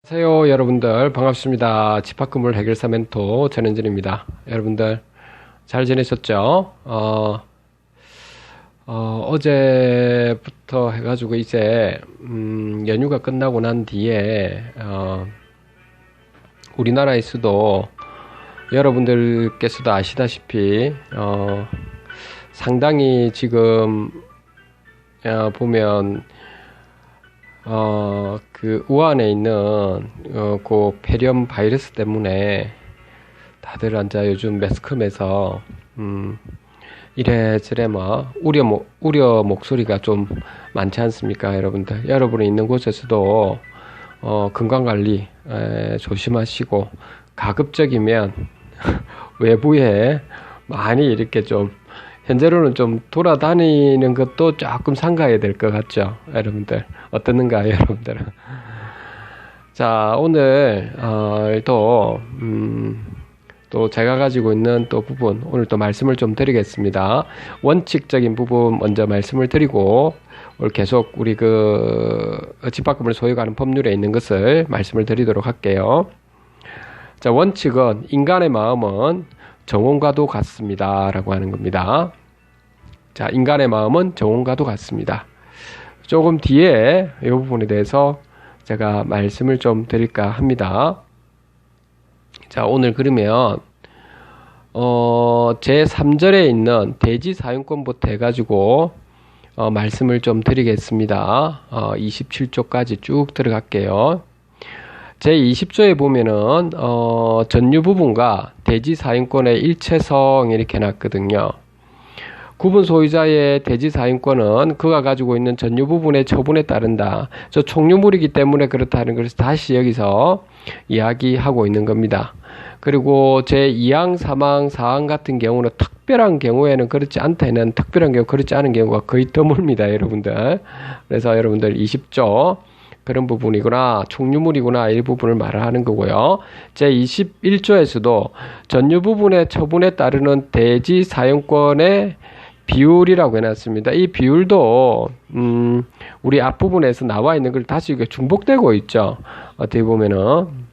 안녕하세요 여러분들 반갑습니다. 집합건물 해결사 멘토 전현진입니다. 여러분들 잘 지내셨죠? 어제부터 해가지고 이제 연휴가 끝나고 난 뒤에 우리나라에서도 여러분들께서도 아시다시피 상당히 지금 보면 그 우한에 있는 그 폐렴 바이러스 때문에 다들 앉아 요즘 매스컴에서 이래저래 뭐 우려 목소리가 좀 많지 않습니까, 여러분들? 여러분이 있는 곳에서도 건강관리 조심하시고 가급적이면 외부에 많이 이렇게 좀 현재로는 좀 돌아다니는 것도 조금 삼가야 될 것 같죠, 여러분들? 어떻는가요, 여러분들은? 자, 오늘 또 제가 가지고 있는 또 부분, 오늘 또 말씀을 좀 드리겠습니다. 원칙적인 부분 먼저 말씀을 드리고 오늘 계속 우리 집합금을 소유하는 법률에 있는 것을 말씀을 드리도록 할게요. 자, 원칙은 인간의 마음은 정원과도 같습니다 라고 하는 겁니다. 자, 인간의 마음은 정원과도 같습니다. 조금 뒤에 이 부분에 대해서 제가 말씀을 좀 드릴까 합니다. 자, 오늘 그러면 제 3절에 있는 대지 사용권부터 해가지고 말씀을 좀 드리겠습니다. 27조까지 쭉 들어갈게요. 제 20조에 보면은 전유 부분과 대지 사용권의 일체성 이렇게 해놨거든요. 구분 소유자의 대지 사용권은 그가 가지고 있는 전유 부분의 처분에 따른다. 저 총유물이기 때문에 그렇다는 것을 다시 여기서 이야기하고 있는 겁니다. 그리고 제 2항, 3항, 4항 같은 경우는 특별한 경우에는 그렇지 않다는 특별한 경우 그렇지 않은 경우가 거의 드뭅니다, 여러분들. 그래서 여러분들 20조 그런 부분이구나, 총유물이구나, 이 부분을 말을 하는 거고요. 제 21조에서도 전유 부분의 처분에 따르는 대지 사용권의 비율이라고 해놨습니다. 이 비율도 우리 앞부분에서 나와 있는 걸 다시 중복되고 있죠. 어떻게 보면은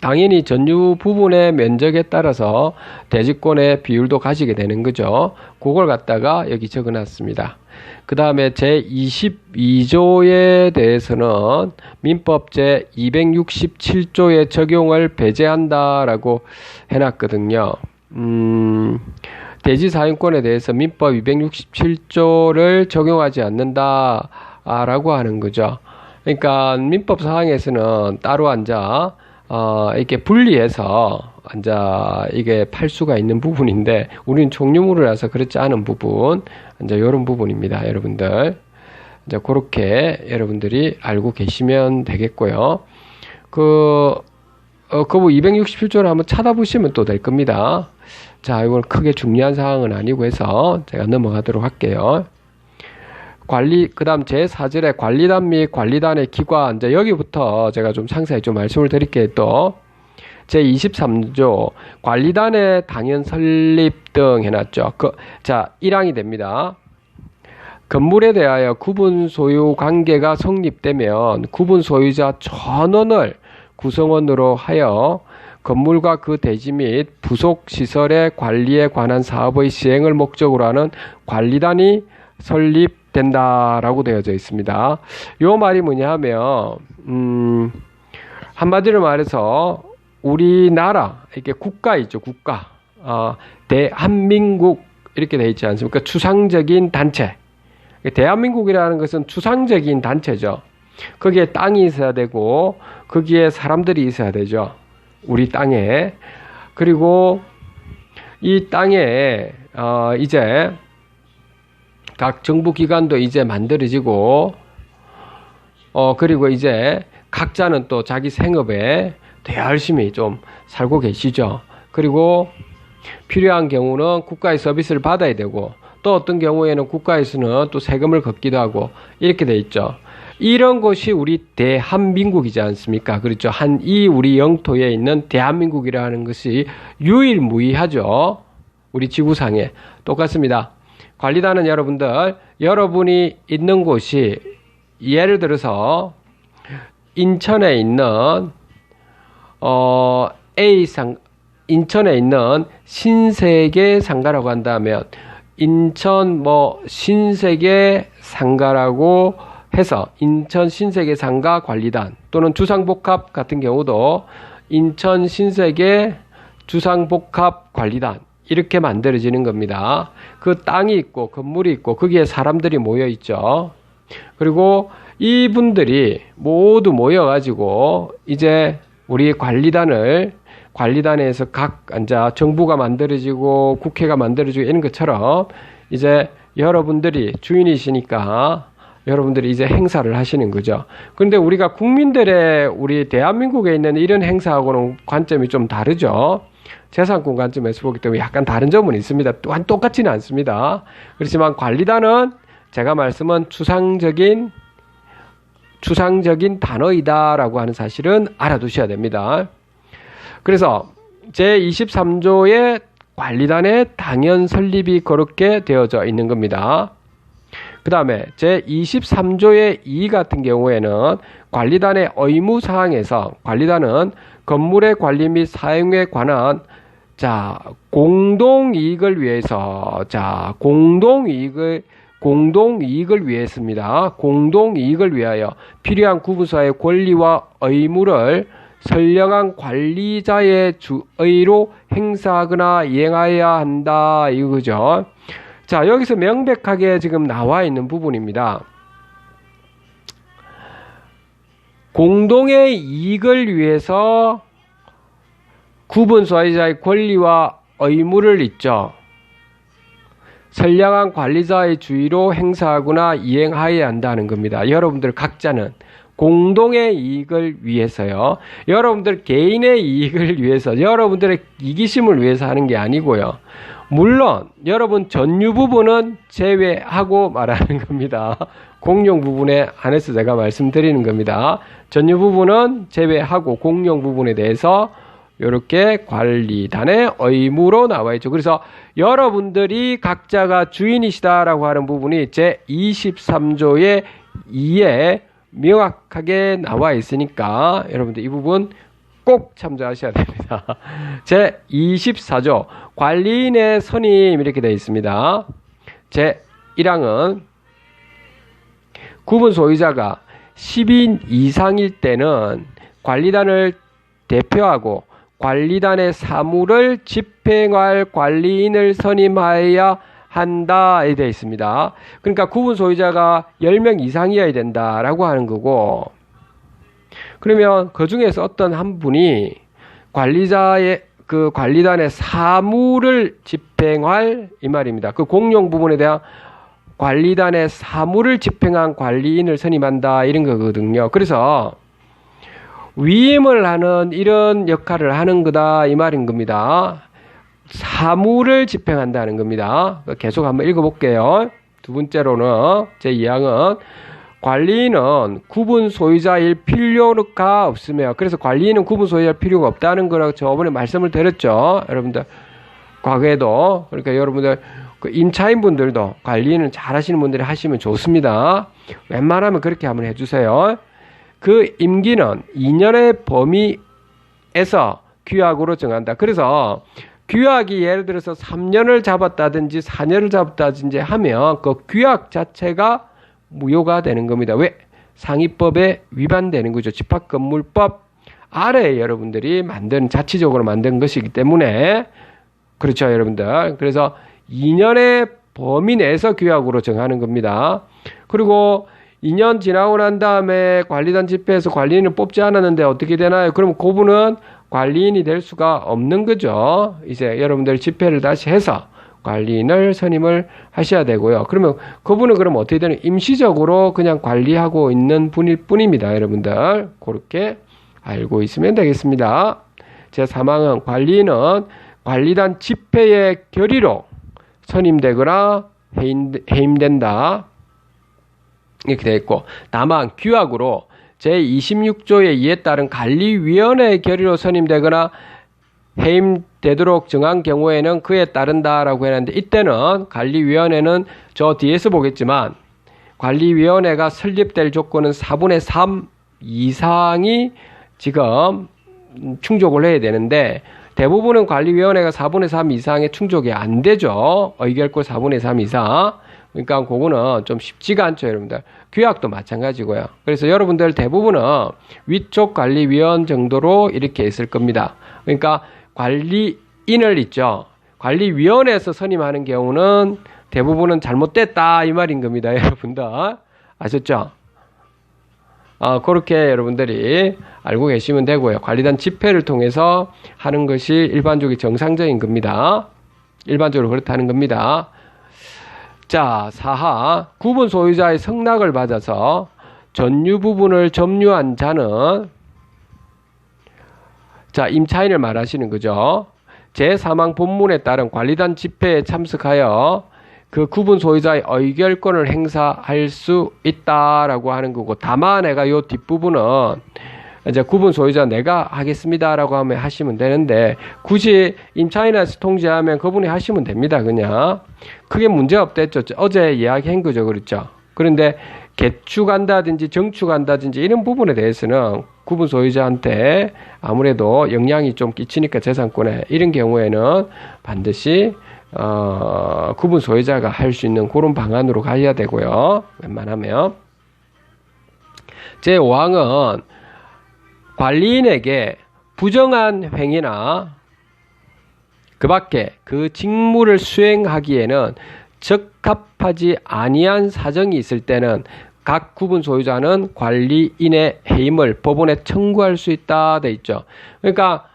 당연히 전유 부분의 면적에 따라서 대지권의 비율도 가지게 되는 거죠. 그걸 갖다가 여기 적어놨습니다. 그 다음에 제22조에 대해서는 민법 제267조의 적용을 배제한다라고 해놨거든요. 대지 사용권에 대해서 민법 267조를 적용하지 않는다라고 하는 거죠. 그러니까 민법 사항에서는 따로 앉아 이렇게 분리해서 이게 팔 수가 있는 부분인데 우리는 총유물이라서 그렇지 않은 부분, 이런 부분입니다, 여러분들. 그렇게 여러분들이 알고 계시면 되겠고요. 그 267조를 한번 찾아보시면 또 될 겁니다. 자, 이건 크게 중요한 사항은 아니고 해서 제가 넘어가도록 할게요. 그 다음 제4절에 관리단 및 관리단의 기관, 여기부터 제가 좀 상세히 좀 말씀을 드릴게요. 또 제23조 관리단의 당연 설립 등 해놨죠. 자, 1항이 됩니다. 건물에 대하여 구분 소유 관계가 성립되면 구분 소유자 전원을 구성원으로 하여 건물과 그 대지 및 부속 시설의 관리에 관한 사업의 시행을 목적으로 하는 관리단이 설립된다라고 되어져 있습니다. 요 말이 뭐냐 하면 한마디로 말해서 우리나라 이렇게 국가 있죠, 국가. 대한민국 이렇게 되어 있지 않습니까? 추상적인 단체. 대한민국이라는 것은 추상적인 단체죠. 거기에 땅이 있어야 되고 거기에 사람들이 있어야 되죠, 우리 땅에. 그리고 이 땅에 이제 각 정부기관도 이제 만들어지고 그리고 이제 각자는 또 자기 생업에 더 열심히 좀 살고 계시죠. 그리고 필요한 경우는 국가의 서비스를 받아야 되고 또 어떤 경우에는 국가에서는 또 세금을 걷기도 하고 이렇게 돼 있죠. 이런 것이 우리 대한민국이지 않습니까? 그렇죠. 이 우리 영토에 있는 대한민국이라는 것이 유일무이하죠. 우리 지구상에. 똑같습니다. 관리단은 여러분들이 있는 곳이 예를 들어서 인천에 있는 인천에 있는 신세계 상가라고 한다면 인천 신세계 상가라고 해서 인천 신세계 상가 관리단 또는 주상복합 같은 경우도 인천 신세계 주상복합 관리단 이렇게 만들어지는 겁니다. 그 땅이 있고 건물이 있고 거기에 사람들이 모여 있죠. 그리고 이분들이 모두 모여가지고 이제 우리 관리단에서 정부가 만들어지고 국회가 만들어지고 이런 것처럼 이제 여러분들이 주인이시니까 여러분들이 이제 행사를 하시는 거죠. 그런데 우리가 우리 대한민국에 있는 이런 행사하고는 관점이 좀 다르죠. 재산권 관점에서 보기 때문에 약간 다른 점은 있습니다. 또한 똑같지는 않습니다. 그렇지만 관리단은 제가 말씀은 추상적인 단어이다라고 하는 사실은 알아두셔야 됩니다. 그래서 제23조의 관리단의 당연 설립이 그렇게 되어져 있는 겁니다. 그 다음에 제23조의 2 같은 경우에는 관리단의 의무사항에서 관리단은 건물의 관리 및 사용에 관한 공동이익을 위해서 공동이익을 위해서입니다. 공동이익을 위하여 필요한 구분사의 권리와 의무를 선량한 관리자의 주의로 행사하거나 이행하여야 한다 이거죠. 여기서 명백하게 지금 나와 있는 부분입니다. 공동의 이익을 위해서 구분 소유자의 권리와 의무를 있죠. 선량한 관리자의 주의로 행사하거나 이행하여야 한다는 겁니다. 여러분들 각자는 공동의 이익을 위해서요. 여러분들 개인의 이익을 위해서, 여러분들의 이기심을 위해서 하는 게 아니고요. 물론 여러분 전유 부분은 제외하고 말하는 겁니다. 공용 부분에 한해서 제가 말씀드리는 겁니다. 전유 부분은 제외하고 공용 부분에 대해서 이렇게 관리단의 의무로 나와 있죠. 그래서 여러분들이 각자가 주인이시다라고 하는 부분이 제23조의 2에 명확하게 나와 있으니까 여러분들 이 부분 꼭 참조하셔야 됩니다. 제24조 관리인의 선임 이렇게 되어 있습니다. 제1항은 구분 소유자가 10인 이상일 때는 관리단을 대표하고 관리단의 사무를 집행할 관리인을 선임하여야 한다 에 되어 있습니다. 그러니까 구분 소유자가 10명 이상이어야 된다라고 하는 거고, 그러면 그 중에서 어떤 한 분이 관리단의 사무를 집행할 이 말입니다. 그 공용 부분에 대한 관리단의 사무를 집행한 관리인을 선임한다 이런 거거든요. 그래서 위임을 하는 이런 역할을 하는 거다 이 말인 겁니다. 사무를 집행한다는 겁니다. 계속 한번 읽어볼게요. 두 번째로는 제2항은 관리인은 구분 소유자일 필요가 없으며, 그래서 관리인은 구분 소유자일 필요가 없다는 거라고 저번에 말씀을 드렸죠. 여러분들 과거에도. 그러니까 여러분들 임차인 분들도 관리인을 잘 하시는 분들이 하시면 좋습니다. 웬만하면 그렇게 한번 해주세요. 그 임기는 2년의 범위에서 규약으로 정한다. 그래서 규약이 예를 들어서 3년을 잡았다든지 4년을 잡았다든지 하면 그 규약 자체가 무효가 되는 겁니다. 왜? 상위법에 위반되는 거죠. 집합건물법 아래에 여러분들이 자치적으로 만든 것이기 때문에 그렇죠, 여러분들. 그래서 2년의 범위 내에서 규약으로 정하는 겁니다. 그리고 2년 지나고 난 다음에 관리단 집회에서 관리인을 뽑지 않았는데 어떻게 되나요? 그럼 그분은 관리인이 될 수가 없는 거죠. 이제 여러분들 집회를 다시 해서 관리인을 선임을 하셔야 되고요. 그러면 그분은 그럼 어떻게 되는? 임시적으로 그냥 관리하고 있는 분일 뿐입니다. 여러분들 그렇게 알고 있으면 되겠습니다. 제3항은 관리인은 관리단 집회의 결의로 선임되거나 해임된다 이렇게 되어 있고, 다만 규약으로 제26조의 이에 따른 관리위원회의 결의로 선임되거나 해임되도록 정한 경우에는 그에 따른다라고 했는데, 이때는 관리위원회는 저 뒤에서 보겠지만 관리위원회가 설립될 조건은 4분의 3 이상이 지금 충족을 해야 되는데 대부분은 관리위원회가 4분의 3 이상의 충족이 안 되죠. 의결권 4분의 3 이상. 그러니까 그거는 좀 쉽지가 않죠, 여러분들. 규약도 마찬가지고요. 그래서 여러분들 대부분은 위촉 관리위원 정도로 이렇게 있을 겁니다. 그러니까 관리인을 있죠. 관리위원회에서 선임하는 경우는 대부분은 잘못됐다 이 말인 겁니다, 여러분들. 아셨죠? 그렇게 여러분들이 알고 계시면 되고요. 관리단 집회를 통해서 하는 것이 일반적인 정상적인 겁니다. 일반적으로 그렇다는 겁니다. 자, 4하 구분 소유자의 성낙을 받아서 전유 부분을 점유한 자는 자, 임차인을 말하시는 거죠. 제3항 본문에 따른 관리단 집회에 참석하여 그 구분 소유자의 의결권을 행사할 수 있다라고 하는 거고, 다만 내가 요 뒷부분은 이제 구분 소유자 내가 하겠습니다라고 하면 하시면 되는데, 굳이 임차인한테 통지하면 그분이 하시면 됩니다. 그냥 크게 문제 없댔죠. 어제 이야기한 거죠. 그렇죠. 그런데 개축한다든지 정축한다든지 이런 부분에 대해서는 구분 소유자한테 아무래도 영향이 좀 끼치니까 재산권에, 이런 경우에는 반드시 구분 소유자가 할 수 있는 그런 방안으로 가야 되고요. 웬만하면. 제5항은 관리인에게 부정한 행위나 그 밖에 그 직무를 수행하기에는 적합하지 아니한 사정이 있을 때는 각 구분 소유자는 관리인의 해임을 법원에 청구할 수 있다 돼 있죠. 그러니까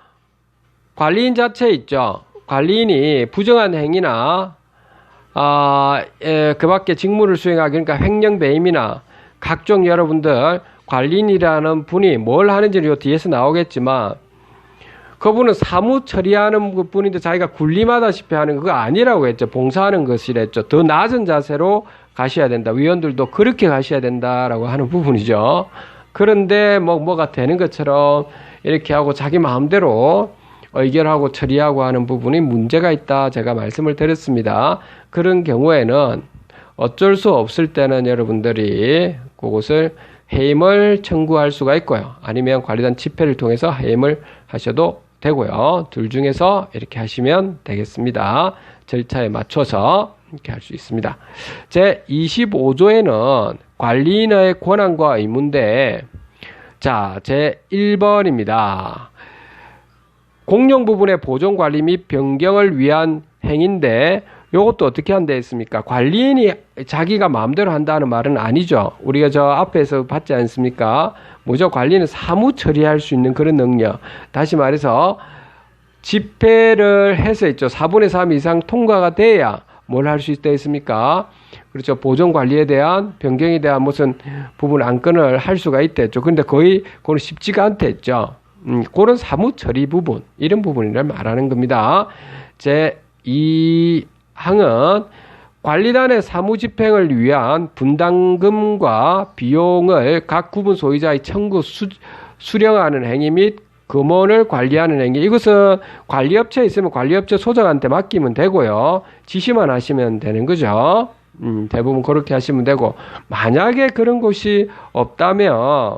관리인 자체 있죠. 관리인이 부정한 행위나 그 밖에 직무를 수행하기, 그러니까 횡령 배임이나 각종 여러분들 관리인이라는 분이 뭘 하는지는 요 뒤에서 나오겠지만, 그분은 사무 처리하는 분인데 자기가 군림하다시피 하는 그거 아니라고 했죠. 봉사하는 것이랬죠. 더 낮은 자세로 가셔야 된다. 위원들도 그렇게 가셔야 된다라고 하는 부분이죠. 그런데 뭐가 되는 것처럼 이렇게 하고 자기 마음대로 의결하고 처리하고 하는 부분이 문제가 있다 제가 말씀을 드렸습니다. 그런 경우에는 어쩔 수 없을 때는 여러분들이 그것을 해임을 청구할 수가 있고요. 아니면 관리단 집회를 통해서 해임을 하셔도 되고요. 둘 중에서 이렇게 하시면 되겠습니다. 절차에 맞춰서 이렇게 할 수 있습니다. 제 25조에는 관리인의 권한과 의무인데, 자, 제 1번입니다. 공용 부분의 보존 관리 및 변경을 위한 행위인데, 요것도 어떻게 한다 했습니까? 관리인이 자기가 마음대로 한다는 말은 아니죠. 우리가 저 앞에서 봤지 않습니까? 뭐죠? 관리는 사무 처리할 수 있는 그런 능력. 다시 말해서 집회를 해서 있죠. 4분의 3 이상 통과가 돼야 뭘 할 수 있다 했습니까? 그렇죠. 보존 관리에 대한 변경에 대한 무슨 부분 안건을 할 수가 있다 했죠. 근데 거의 그건 쉽지가 않다 했죠. 그런 사무 처리 부분, 이런 부분을 말하는 겁니다. 제 2항은 관리단의 사무집행을 위한 분담금과 비용을 각 구분 소유자의 청구 수령하는 행위 및 금원을 관리하는 행위. 이것은 관리업체에 있으면 관리업체 소장한테 맡기면 되고요. 지시만 하시면 되는 거죠. 대부분 그렇게 하시면 되고, 만약에 그런 곳이 없다면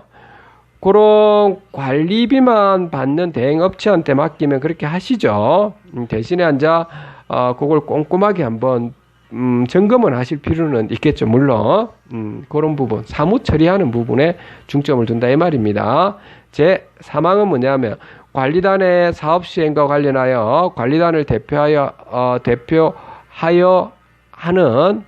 그런 관리비만 받는 대행업체한테 맡기면 그렇게 하시죠. 대신에 앉아 그걸 꼼꼼하게 한번 점검을 하실 필요는 있겠죠. 물론 그런 부분, 사무 처리하는 부분에 중점을 둔다 이 말입니다. 제 3항은 뭐냐면 관리단의 사업 시행과 관련하여 관리단을 대표하여 하는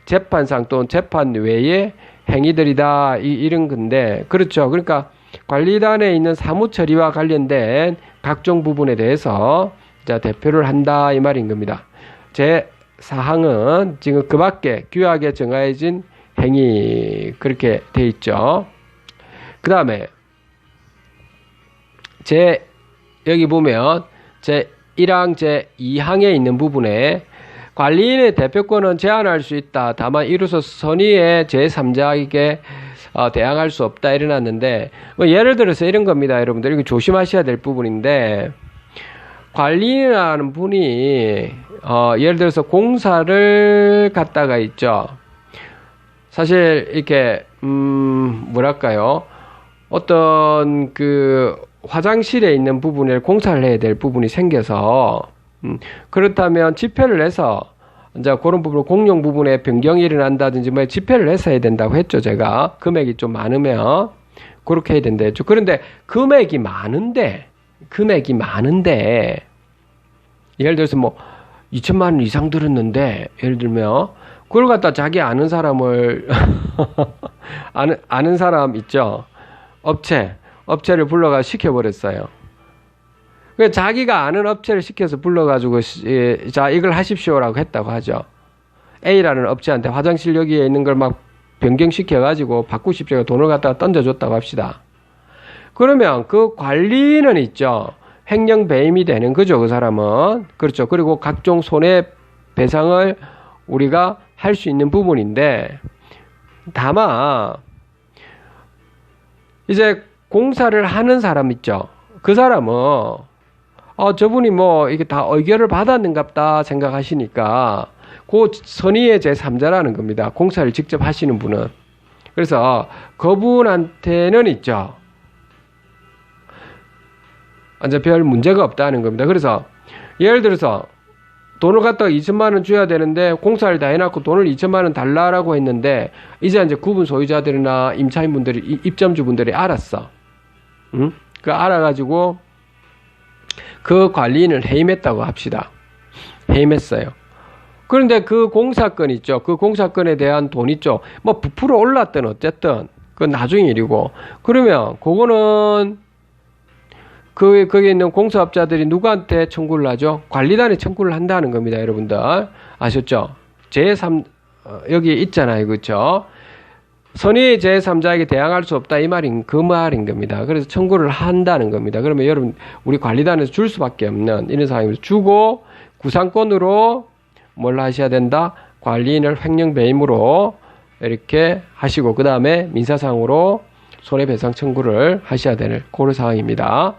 재판상 또는 재판 외의 행위들이다, 이런 건데, 그렇죠. 그러니까 관리단에 있는 사무 처리와 관련된 각종 부분에 대해서 자, 대표를 한다 이 말인 겁니다. 제 4항은 지금 그 밖에 규약에 정해진 행위, 그렇게 돼 있죠. 그 다음에 여기 보면 제 1항 제 2항에 있는 부분에 관리인의 대표권은 제한할 수 있다. 다만 이로써 선의의 제3자에게 대항할 수 없다 이래놨는데, 예를 들어서 이런 겁니다. 여러분들 이거 조심하셔야 될 부분인데, 관리인이라는 분이 예를 들어서 공사를 갖다가 있죠. 사실 이렇게 뭐랄까요, 어떤 그 화장실에 있는 부분에 공사를 해야 될 부분이 생겨서 그렇다면 집회를 해서 이제 그런 부분 공용 부분에 변경이 일어난다든지 뭐 집회를 해서 해야 된다고 했죠. 제가 금액이 좀 많으면 그렇게 해야 된다 했죠. 그런데 금액이 많은데 예를 들어서 뭐 2천만 원 이상 들었는데 예를 들면 그걸 갖다 자기 아는 사람을 아는 사람 있죠. 업체를 불러가 시켜버렸어요. 그 자기가 아는 업체를 시켜서 불러가지고 자 이걸 하십시오라고 했다고 하죠. A라는 업체한테 화장실 여기에 있는 걸 막 변경시켜가지고 바꾸십시오 돈을 갖다가 던져줬다고 합시다. 그러면 그 관리는 있죠. 횡령 배임이 되는 거죠. 그 사람은. 그렇죠. 그리고 각종 손해배상을 우리가 할 수 있는 부분인데 다만 이제 공사를 하는 사람 있죠. 그 사람은 저분이 뭐 이게 다 의결을 받았는갑다 생각하시니까 그 선의의 제3자라는 겁니다. 공사를 직접 하시는 분은. 그래서 그분한테는 있죠. 이제 별 문제가 없다는 겁니다. 그래서 예를 들어서 돈을 갖다가 2천만 원 줘야 되는데 공사를 다 해놨고 돈을 2천만 원 달라라고 했는데 이제 구분 소유자들이나 임차인분들이 입점주분들이 알았어. 응? 그 알아가지고 그 관리인을 해임했다고 합시다. 해임했어요. 그런데 그 공사권 있죠. 그 공사권에 대한 돈 있죠. 뭐 부풀어 올랐든 어쨌든 그건 나중 일이고 그러면 그거는 거기에 있는 공사업자들이 누구한테 청구를 하죠? 관리단에 청구를 한다는 겁니다. 여러분들 아셨죠? 제3 여기 있잖아요. 그렇죠? 선의 제3자에게 대항할 수 없다 이 말인 그 말인 겁니다. 그래서 청구를 한다는 겁니다. 그러면 여러분 우리 관리단에서 줄 수밖에 없는 이런 상황에서 주고 구상권으로 뭘 하셔야 된다? 관리인을 횡령 배임으로 이렇게 하시고 그 다음에 민사상으로 손해배상 청구를 하셔야 되는 그런 상황입니다.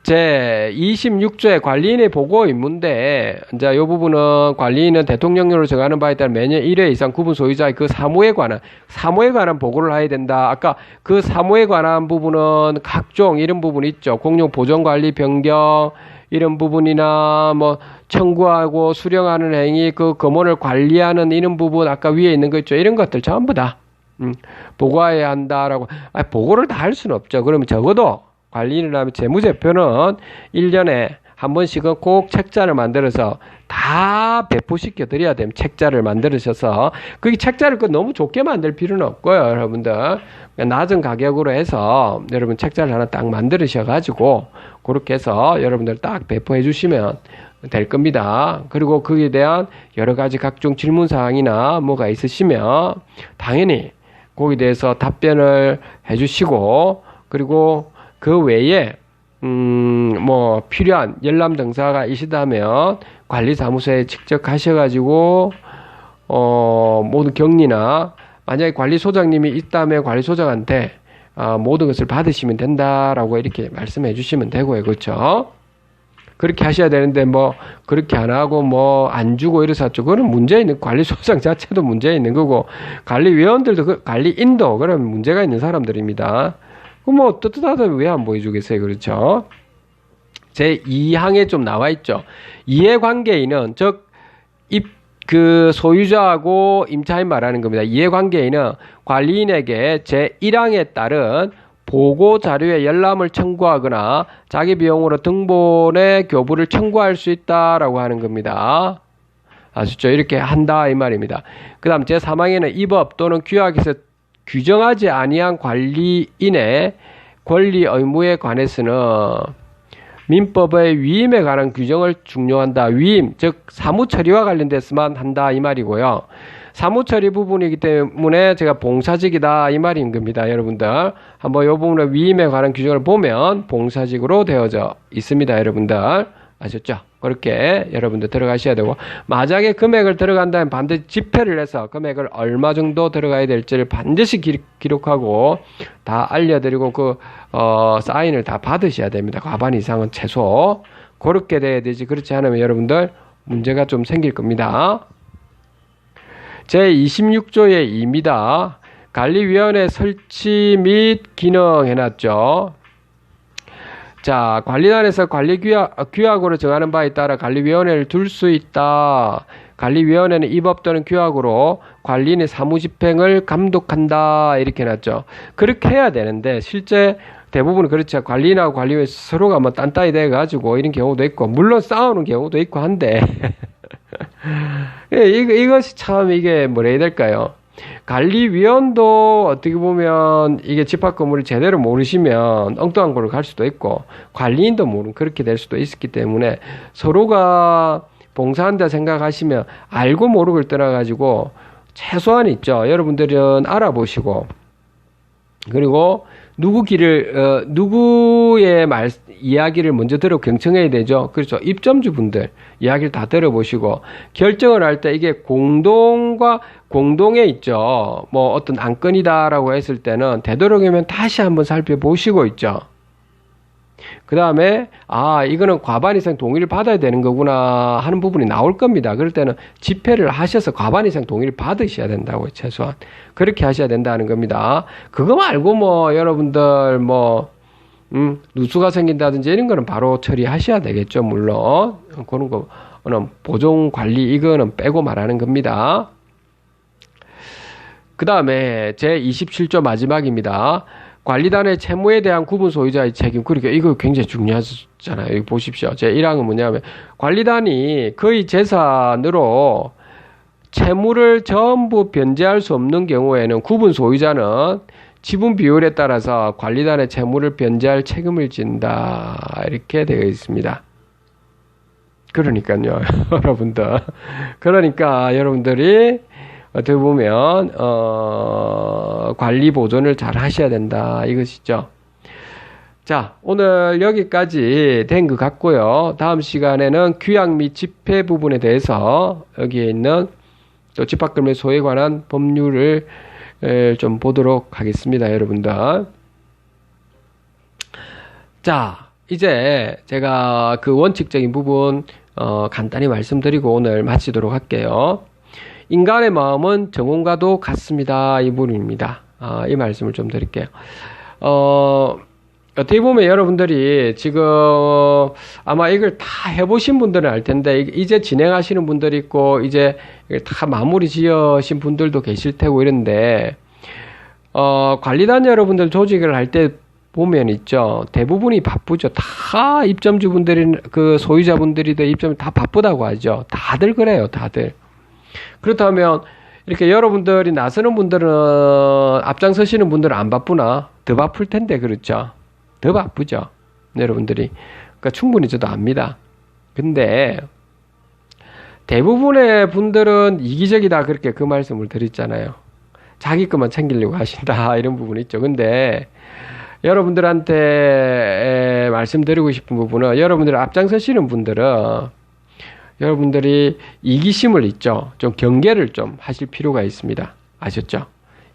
제 26조의 관리인의 보고 의무인데 이제 이 부분은 관리인은 대통령령으로 정하는 바에 따라 매년 1회 이상 구분 소유자의 그 사무에 관한 보고를 해야 된다. 아까 그 사무에 관한 부분은 각종 이런 부분 있죠. 공용 보존 관리 변경 이런 부분이나 뭐 청구하고 수령하는 행위 그 검언을 관리하는 이런 부분 아까 위에 있는 거 있죠. 이런 것들 전부 다 보고해야 한다라고. 보고를 다 할 수는 없죠. 그러면 적어도 관리인을 하면 재무제표는 1년에 한 번씩은 꼭 책자를 만들어서 다 배포시켜 드려야 됩니다. 책자를 만들으셔서 그 책자를 너무 좋게 만들 필요는 없고요. 여러분들 낮은 가격으로 해서 여러분 책자를 하나 딱 만들으셔 가지고 그렇게 해서 여러분들 딱 배포해 주시면 될 겁니다. 그리고 거기에 대한 여러 가지 각종 질문 사항이나 뭐가 있으시면 당연히 거기에 대해서 답변을 해 주시고 그리고 그 외에 뭐 필요한 열람 등사가 있으다면 관리사무소에 직접 가셔가지고 모든 격리나 만약에 관리소장님이 있다면 관리소장한테 모든 것을 받으시면 된다라고 이렇게 말씀해 주시면 되고요. 그렇죠? 그렇게 하셔야 되는데 뭐 그렇게 안 하고 뭐 안 주고 이래서 그거는 문제 있는 관리소장 자체도 문제 있는 거고 관리위원들도 관리인도 그런 문제가 있는 사람들입니다. 뭐 떳떳하다면 왜 안 보여주겠어요? 그렇죠? 제 2항에 좀 나와 있죠. 이해관계인은 즉 그 소유자하고 임차인 말하는 겁니다. 이해관계인은 관리인에게 제 1항에 따른 보고 자료의 열람을 청구하거나 자기 비용으로 등본의 교부를 청구할 수 있다라고 하는 겁니다. 아시죠? 이렇게 한다 이 말입니다. 그 다음 제 3항에는 이 법 또는 규약에서 규정하지 아니한 관리인의 권리 의무에 관해서는 민법의 위임에 관한 규정을 준용한다. 위임, 즉 사무처리와 관련돼서만 한다 이 말이고요. 사무처리 부분이기 때문에 제가 봉사직이다 이 말인 겁니다. 여러분들 한번 이 부분의 위임에 관한 규정을 보면 봉사직으로 되어져 있습니다. 여러분들 아셨죠? 그렇게 여러분들 들어가셔야 되고 만약에 금액을 들어간다면 반드시 집회를 해서 금액을 얼마 정도 들어가야 될지를 반드시 기록하고 다 알려드리고 그 사인을 다 받으셔야 됩니다. 과반 이상은 최소 그렇게 돼야 되지. 그렇지 않으면 여러분들 문제가 좀 생길 겁니다. 제 26조의 2입니다. 관리위원회 설치 및 기능 해놨죠. 자, 관리단에서 규약으로 정하는 바에 따라 관리위원회를 둘 수 있다. 관리위원회는 이 법 또는 규약으로 관리인의 사무집행을 감독한다. 이렇게 해놨죠. 그렇게 해야 되는데 실제 대부분 그렇죠. 관리인하고 관리위원 서로가 뭐 딴따이 돼가지고 이런 경우도 있고, 물론 싸우는 경우도 있고 한데 이것이 참 이게 뭐라 해야 될까요? 관리위원도 어떻게 보면 이게 집합 건물을 제대로 모르시면 엉뚱한 걸로 갈 수도 있고, 관리인도 모르는 그렇게 될 수도 있기 때문에 서로가 봉사한다 생각하시면 알고 모르고를 떠나가지고 최소한 있죠. 여러분들은 알아보시고, 그리고 누구의 이야기를 먼저 들어 경청해야 되죠. 그렇죠. 입점주분들 이야기를 다 들어보시고, 결정을 할 때 이게 공동에 있죠. 뭐 어떤 안건이다라고 했을 때는 되도록이면 다시 한번 살펴보시고 있죠. 그 다음에 이거는 과반 이상 동의를 받아야 되는 거구나 하는 부분이 나올 겁니다. 그럴 때는 집회를 하셔서 과반 이상 동의를 받으셔야 된다고요. 최소한 그렇게 하셔야 된다는 겁니다. 그거 말고 뭐 여러분들 누수가 생긴다든지 이런 거는 바로 처리하셔야 되겠죠. 물론 그런 거는 보존 관리 이거는 빼고 말하는 겁니다. 그 다음에 제27조 마지막입니다. 관리단의 채무에 대한 구분 소유자의 책임. 그러니까 이거 굉장히 중요하잖아요. 여기 보십시오. 제1항은 뭐냐면, 관리단이 그의 재산으로 채무를 전부 변제할 수 없는 경우에는 구분 소유자는 지분 비율에 따라서 관리단의 채무를 변제할 책임을 진다. 이렇게 되어 있습니다. 그러니까요, 여러분들. 그러니까 여러분들이 어떻게 보면 관리 보존을 잘 하셔야 된다 이것이죠. 자, 오늘 여기까지 된 것 같고요. 다음 시간에는 규약 및 집회 부분에 대해서 여기에 있는 또 집합금의 소에 관한 법률을 좀 보도록 하겠습니다, 여러분들. 자, 이제 제가 그 원칙적인 부분 간단히 말씀드리고 오늘 마치도록 할게요. 인간의 마음은 정원과도 같습니다. 이 부분입니다. 이 말씀을 좀 드릴게요. 어떻게 보면 여러분들이 지금 아마 이걸 다 해보신 분들은 알 텐데, 이제 진행하시는 분들이 있고, 이제 다 마무리 지으신 분들도 계실 테고 이런데, 관리단 여러분들 조직을 할 때 보면 있죠. 대부분이 바쁘죠. 다 입점주분들이, 그 소유자분들이든 입점 다 바쁘다고 하죠. 다들 그래요, 다들. 그렇다면 이렇게 여러분들이 나서는 분들은 앞장서시는 분들은 안 바쁘나? 더 바쁠 텐데, 그렇죠? 더 바쁘죠, 여러분들이. 그러니까 충분히 저도 압니다. 근데 대부분의 분들은 이기적이다, 그렇게 그 말씀을 드렸잖아요. 자기 것만 챙기려고 하신다 이런 부분이 있죠. 근데 여러분들한테 말씀드리고 싶은 부분은, 여러분들 앞장서시는 분들은 여러분들이 이기심을 있죠. 좀 경계를 좀 하실 필요가 있습니다. 아셨죠?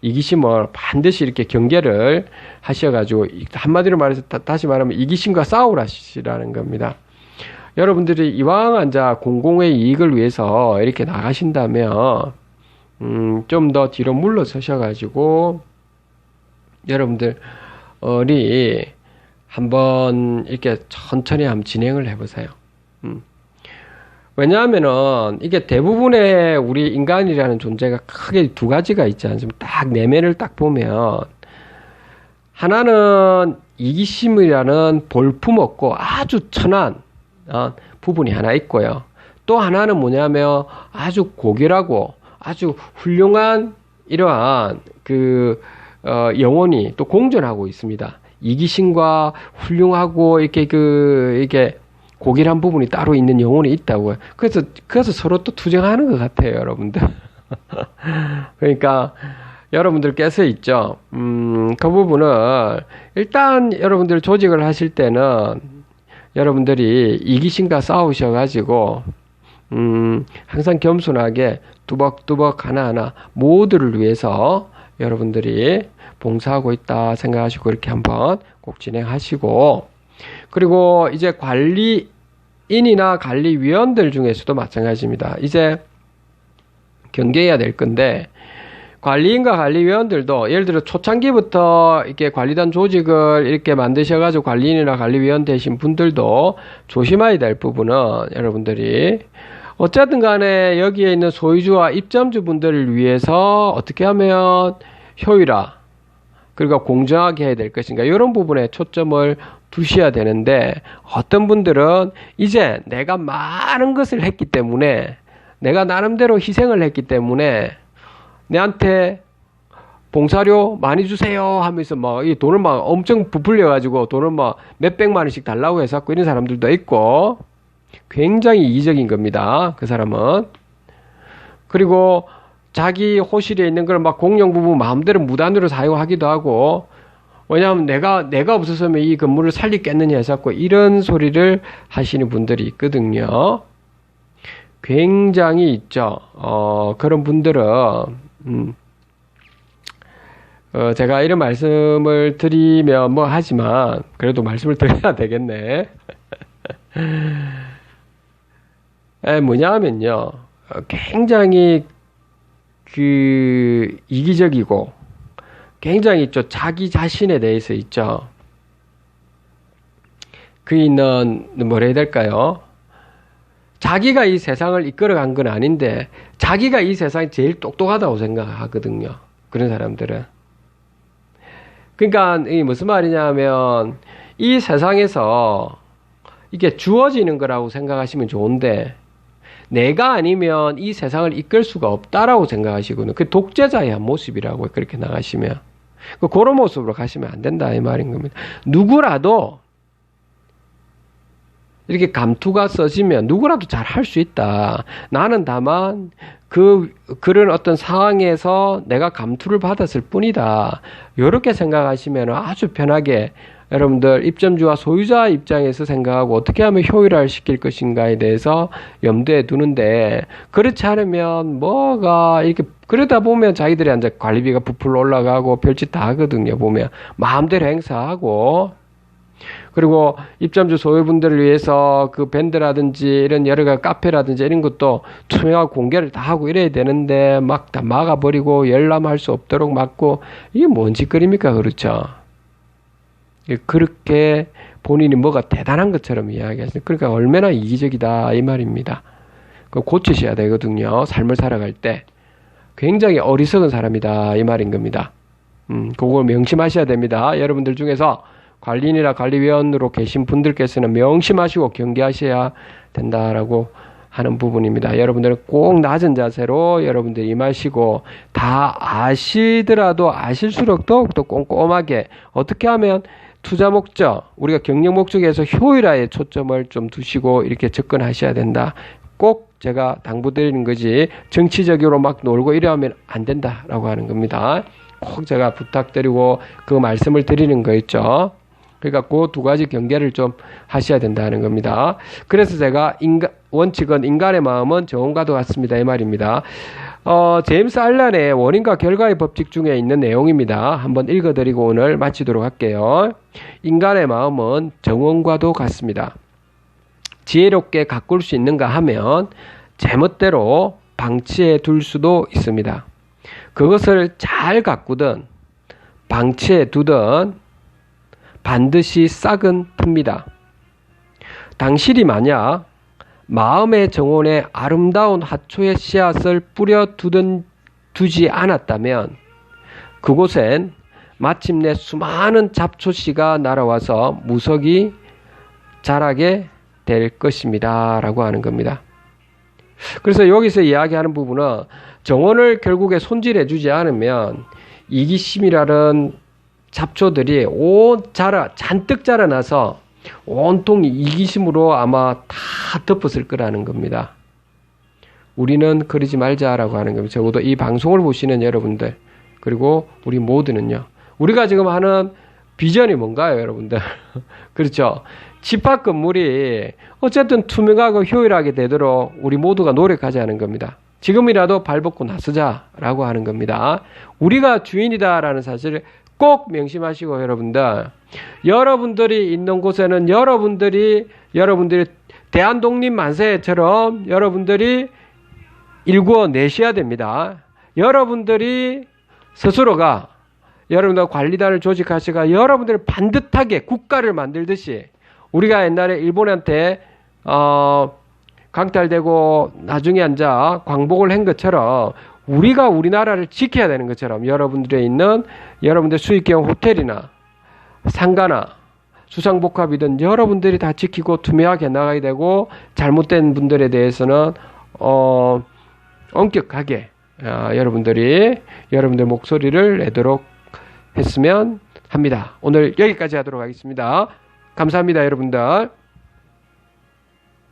이기심을 반드시 이렇게 경계를 하셔가지고, 한마디로 말해서 다시 말하면 이기심과 싸우라시라는 겁니다. 여러분들이 이왕 앉아 공공의 이익을 위해서 이렇게 나가신다면 좀 더 뒤로 물러서셔가지고 여러분들이 한번 이렇게 천천히 한번 진행을 해보세요. 왜냐하면은 이게 대부분의 우리 인간이라는 존재가 크게 두 가지가 있지 않습니까? 딱 내면을 딱 보면, 하나는 이기심이라는 볼품없고 아주 천한 부분이 하나 있고요. 또 하나는 뭐냐면 아주 고결하고 아주 훌륭한 이러한 영혼이 또 공존하고 있습니다. 이기심과 훌륭하고 이게 고결한 부분이 따로 있는 영혼이 있다고요. 그래서 서로 또 투쟁하는 것 같아요, 여러분들. 그러니까 여러분들께서 있죠. 그 부분을 일단 여러분들 조직을 하실 때는 여러분들이 이기심과 싸우셔가지고 항상 겸손하게 뚜벅뚜벅 하나하나 모두를 위해서 여러분들이 봉사하고 있다 생각하시고 그렇게 한번 꼭 진행하시고, 그리고 이제 관리인이나 관리위원들 중에서도 마찬가지입니다. 이제 경계해야 될 건데, 관리인과 관리위원들도 예를 들어 초창기부터 이렇게 관리단 조직을 이렇게 만드셔가지고 관리인이나 관리위원 되신 분들도 조심해야 될 부분은 여러분들이 어쨌든 간에 여기에 있는 소유주와 입점주 분들을 위해서 어떻게 하면 효율화 그리고 공정하게 해야 될 것인가 이런 부분에 초점을 두셔야 되는데 어떤 분들은 이제 내가 많은 것을 했기 때문에 내가 나름대로 희생을 했기 때문에 내한테 봉사료 많이 주세요 하면서 막 이 돈을 막 엄청 부풀려 가지고 돈을 막 몇백만 원씩 달라고 해서 이런 사람들도 있고 굉장히 이기적인 겁니다. 그 사람은. 그리고 자기 호실에 있는 걸 막 공용 부분 마음대로 무단으로 사용하기도 하고 왜냐하면 내가 없었으면 이 건물을 살리겠느냐 해서 이런 소리를 하시는 분들이 있거든요. 굉장히 있죠. 그런 분들은 제가 이런 말씀을 드리면 뭐 하지만 그래도 말씀을 드려야 되겠네. 뭐냐면요. 굉장히 이기적이고 굉장히 있죠. 자기 자신에 대해서 있죠. 그이는 뭐라 해야 될까요? 자기가 이 세상을 이끌어간 건 아닌데 자기가 이 세상이 제일 똑똑하다고 생각하거든요. 그런 사람들은. 그러니까 이 무슨 말이냐면 이 세상에서 이게 주어지는 거라고 생각하시면 좋은데 내가 아니면 이 세상을 이끌 수가 없다라고 생각하시거든요. 그 독재자의 한 모습이라고 그렇게 나가시면 그런 모습으로 가시면 안 된다 이 말인 겁니다. 누구라도 이렇게 감투가 써지면 누구라도 잘 할 수 있다. 나는 다만 그런 어떤 상황에서 내가 감투를 받았을 뿐이다. 이렇게 생각하시면 아주 편하게 여러분들 입점주와 소유자 입장에서 생각하고 어떻게 하면 효율화를 시킬 것인가에 대해서 염두에 두는데 그렇지 않으면 뭐가 이렇게 그러다 보면 자기들이 이제 관리비가 부풀러 올라가고 별짓 다 하거든요. 보면 마음대로 행사하고 그리고 입점주 소유분들을 위해서 그 밴드라든지 이런 여러 가지 카페라든지 이런 것도 투명하고 공개를 다 하고 이래야 되는데 막 다 막아버리고 열람할 수 없도록 막고 이게 뭔 짓거리입니까? 그렇죠? 그렇게 본인이 뭐가 대단한 것처럼 이야기하시는 그러니까 얼마나 이기적이다 이 말입니다. 그거 고치셔야 되거든요. 삶을 살아갈 때 굉장히 어리석은 사람이다 이 말인 겁니다. 그걸 명심하셔야 됩니다. 여러분들 중에서 관리인이나 관리위원으로 계신 분들께서는 명심하시고 경계하셔야 된다라고 하는 부분입니다. 여러분들은 꼭 낮은 자세로 여러분들이 임하시고 다 아시더라도 아실수록 더욱더 꼼꼼하게 어떻게 하면 투자 목적, 우리가 경영 목적에서 효율화에 초점을 좀 두시고 이렇게 접근하셔야 된다. 꼭 제가 당부드리는 거지 정치적으로 막 놀고 이러면 안 된다라고 하는 겁니다. 꼭 제가 부탁드리고 그 말씀을 드리는 거 있죠. 그러니까 그 두 가지 경계를 좀 하셔야 된다는 겁니다. 그래서 제가 원칙은 인간의 마음은 정원과도 같습니다. 이 말입니다. 제임스 알란의 원인과 결과의 법칙 중에 있는 내용입니다. 한번 읽어드리고 오늘 마치도록 할게요. 인간의 마음은 정원과도 같습니다. 지혜롭게 가꿀 수 있는가 하면 제멋대로 방치해 둘 수도 있습니다. 그것을 잘 가꾸든 방치해 두든 반드시 싹은 틉니다. 당신이 만약 마음의 정원에 아름다운 화초의 씨앗을 뿌려 두지 않았다면 그곳엔 마침내 수많은 잡초씨가 날아와서 무석이 자라게 될 것입니다. 라고 하는 겁니다. 그래서 여기서 이야기하는 부분은 정원을 결국에 손질해 주지 않으면 이기심이라는 잡초들이 잔뜩 자라나서 온통 이기심으로 아마 다 덮었을 거라는 겁니다. 우리는 그러지 말자라고 하는 겁니다. 적어도 이 방송을 보시는 여러분들 그리고 우리 모두는요. 우리가 지금 하는 비전이 뭔가요, 여러분들? 그렇죠? 집합 건물이 어쨌든 투명하고 효율하게 되도록 우리 모두가 노력하자는 겁니다. 지금이라도 발벗고 나서자라고 하는 겁니다. 우리가 주인이다라는 사실을 꼭 명심하시고 여러분들이 있는 곳에는 여러분들이 대한독립 만세처럼 여러분들이 일구어 내셔야 됩니다. 여러분들이 스스로가 여러분들 관리단을 조직하시가 여러분들이 반듯하게 국가를 만들듯이 우리가 옛날에 일본한테 강탈되고 나중에 앉아 광복을 한 것처럼 우리가 우리나라를 지켜야 되는 것처럼 여러분들에 있는 여러분들 수익형 호텔이나 상가나 수상복합이든 여러분들이 다 지키고 투명하게 나가야 되고 잘못된 분들에 대해서는 엄격하게 여러분들 목소리를 내도록 했으면 합니다. 오늘 여기까지 하도록 하겠습니다. 감사합니다, 여러분들.